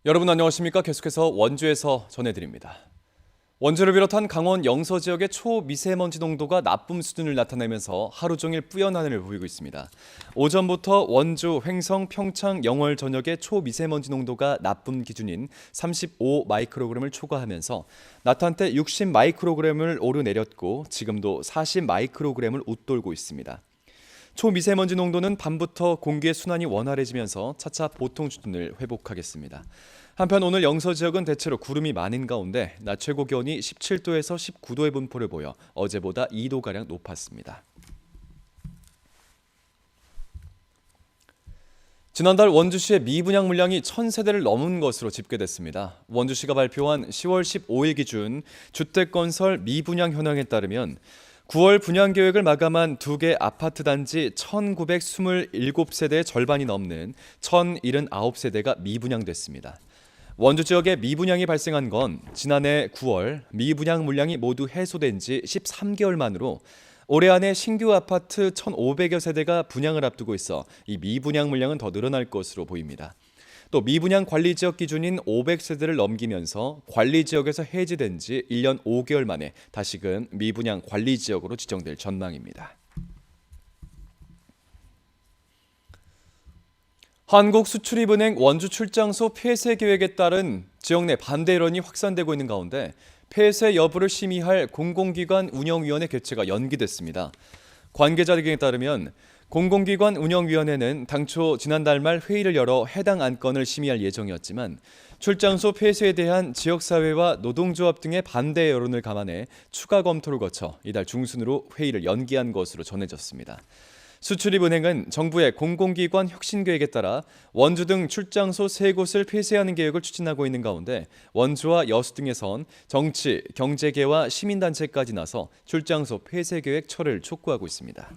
여러분 안녕하십니까? 계속해서 원주에서 전해드립니다. 원주를 비롯한 강원 영서 지역의 초미세먼지 농도가 나쁨 수준을 나타내면서 하루 종일 뿌연 하늘을 보이고 있습니다. 오전부터 원주, 횡성, 평창, 영월 전역의 초미세먼지 농도가 나쁨 기준인 35 마이크로그램을 초과하면서 낮 한때 60 마이크로그램을 오르내렸고 지금도 40 마이크로그램을 웃돌고 있습니다. 초미세먼지 농도는 밤부터 공기의 순환이 원활해지면서 차차 보통 수준을 회복하겠습니다. 한편 오늘 영서 지역은 대체로 구름이 많은 가운데 낮 최고 기온이 17도에서 19도의 분포를 보여 어제보다 2도가량 높았습니다. 지난달 원주시의 미분양 물량이 1,000세대를 넘은 것으로 집계됐습니다. 원주시가 발표한 10월 15일 기준 주택건설 미분양 현황에 따르면 9월 분양 계획을 마감한 2개 아파트 단지 1,927세대의 절반이 넘는 1,079세대가 미분양됐습니다. 원주 지역에 미분양이 발생한 건 지난해 9월 미분양 물량이 모두 해소된 지 13개월 만으로 올해 안에 신규 아파트 1,500여 세대가 분양을 앞두고 있어 이 미분양 물량은 더 늘어날 것으로 보입니다. 또 미분양 관리지역 기준인 500세대를 넘기면서 관리지역에서 해지된 지 1년 5개월 만에 다시금 미분양 관리지역으로 지정될 전망입니다. 한국수출입은행 원주 출장소 폐쇄 계획에 따른 지역 내 반대 여론이 확산되고 있는 가운데 폐쇄 여부를 심의할 공공기관 운영위원회 개최가 연기됐습니다. 관계자 등에 따르면 공공기관 운영위원회는 당초 지난달 말 회의를 열어 해당 안건을 심의할 예정이었지만 출장소 폐쇄에 대한 지역사회와 노동조합 등의 반대 여론을 감안해 추가 검토를 거쳐 이달 중순으로 회의를 연기한 것으로 전해졌습니다. 수출입은행은 정부의 공공기관 혁신계획에 따라 원주 등 출장소 3곳을 폐쇄하는 계획을 추진하고 있는 가운데 원주와 여수 등에선 정치, 경제계와 시민단체까지 나서 출장소 폐쇄 계획 철회를 촉구하고 있습니다.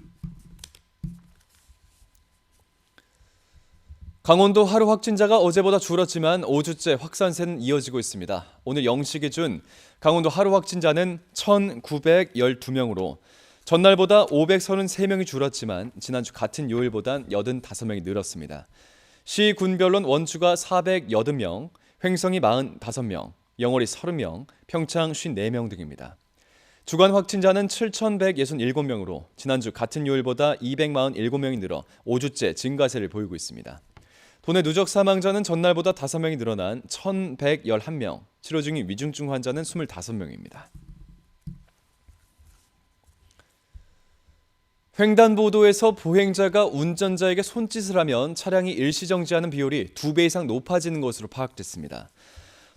강원도 하루 확진자가 어제보다 줄었지만 5주째 확산세는 이어지고 있습니다. 오늘 0시 기준 강원도 하루 확진자는 1,912명으로 전날보다 533명이 줄었지만 지난주 같은 요일보단 85명이 늘었습니다. 시, 군별로는 원주가 480명, 횡성이 45명, 영월이 30명, 평창 54명 등입니다. 주간 확진자는 7,167명으로 지난주 같은 요일보다 247명이 늘어 5주째 증가세를 보이고 있습니다. 도내 누적 사망자는 전날보다 5명이 늘어난 1,111명, 치료 중인 위중증 환자는 25명입니다. 횡단보도에서 보행자가 운전자에게 손짓을 하면 차량이 일시정지하는 비율이 2배 이상 높아지는 것으로 파악됐습니다.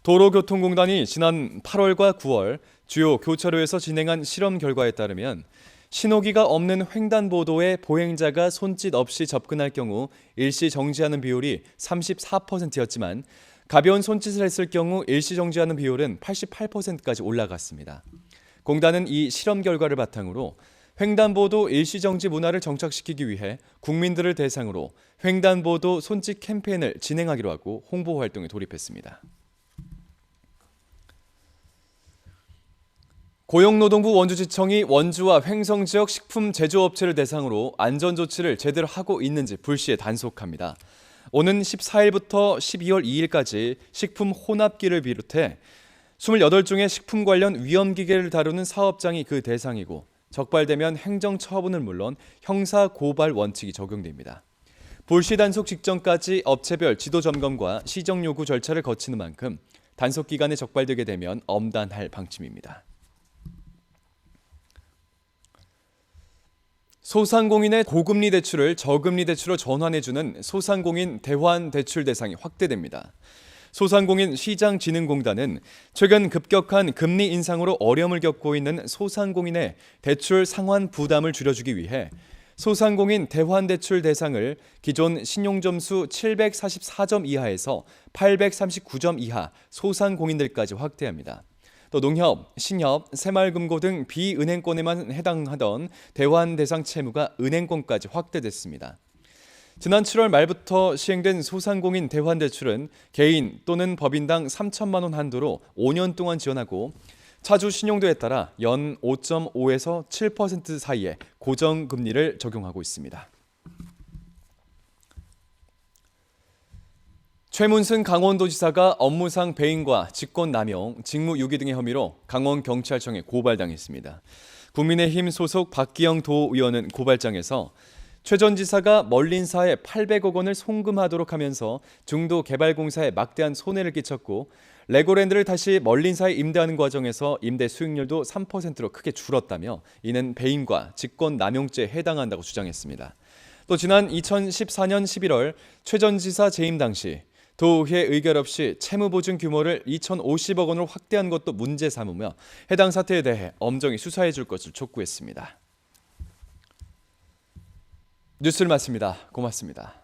도로교통공단이 지난 8월과 9월 주요 교차로에서 진행한 실험 결과에 따르면 신호기가 없는 횡단보도에 보행자가 손짓 없이 접근할 경우 일시 정지하는 비율이 34%였지만 가벼운 손짓을 했을 경우 일시 정지하는 비율은 88%까지 올라갔습니다. 공단은 이 실험 결과를 바탕으로 횡단보도 일시정지 문화를 정착시키기 위해 국민들을 대상으로 횡단보도 손짓 캠페인을 진행하기로 하고 홍보 활동에 돌입했습니다. 고용노동부 원주지청이 원주와 횡성 지역 식품 제조업체를 대상으로 안전조치를 제대로 하고 있는지 불시에 단속합니다. 오는 14일부터 12월 2일까지 식품 혼합기를 비롯해 28종의 식품 관련 위험기계를 다루는 사업장이 그 대상이고 적발되면 행정처분은 물론 형사고발 원칙이 적용됩니다. 불시 단속 직전까지 업체별 지도 점검과 시정 요구 절차를 거치는 만큼 단속 기간에 적발되게 되면 엄단할 방침입니다. 소상공인의 고금리 대출을 저금리 대출로 전환해주는 소상공인 대환 대출 대상이 확대됩니다. 소상공인 시장진흥공단은 최근 급격한 금리 인상으로 어려움을 겪고 있는 소상공인의 대출 상환 부담을 줄여주기 위해 소상공인 대환대출 대상을 기존 신용점수 744점 이하에서 839점 이하 소상공인들까지 확대합니다. 또 농협, 신협, 새마을금고 등 비은행권에만 해당하던 대환 대상 채무가 은행권까지 확대됐습니다. 지난 7월 말부터 시행된 소상공인 대환대출은 개인 또는 법인당 3천만 원 한도로 5년 동안 지원하고 차주 신용도에 따라 연 5.5에서 7% 사이의 고정금리를 적용하고 있습니다. 최문순 강원도지사가 업무상 배임과 직권남용, 직무유기 등의 혐의로 강원경찰청에 고발당했습니다. 국민의힘 소속 박기영 도의원은 고발장에서 최 전 지사가 멀린사에 800억 원을 송금하도록 하면서 중도개발공사에 막대한 손해를 끼쳤고 레고랜드를 다시 멀린사에 임대하는 과정에서 임대 수익률도 3%로 크게 줄었다며 이는 배임과 직권남용죄에 해당한다고 주장했습니다. 또 지난 2014년 11월 최 전 지사 재임 당시 도의회 의결 없이 채무보증 규모를 2,050억 원으로 확대한 것도 문제 삼으며 해당 사태에 대해 엄정히 수사해 줄 것을 촉구했습니다. 뉴스를 마칩니다. 고맙습니다.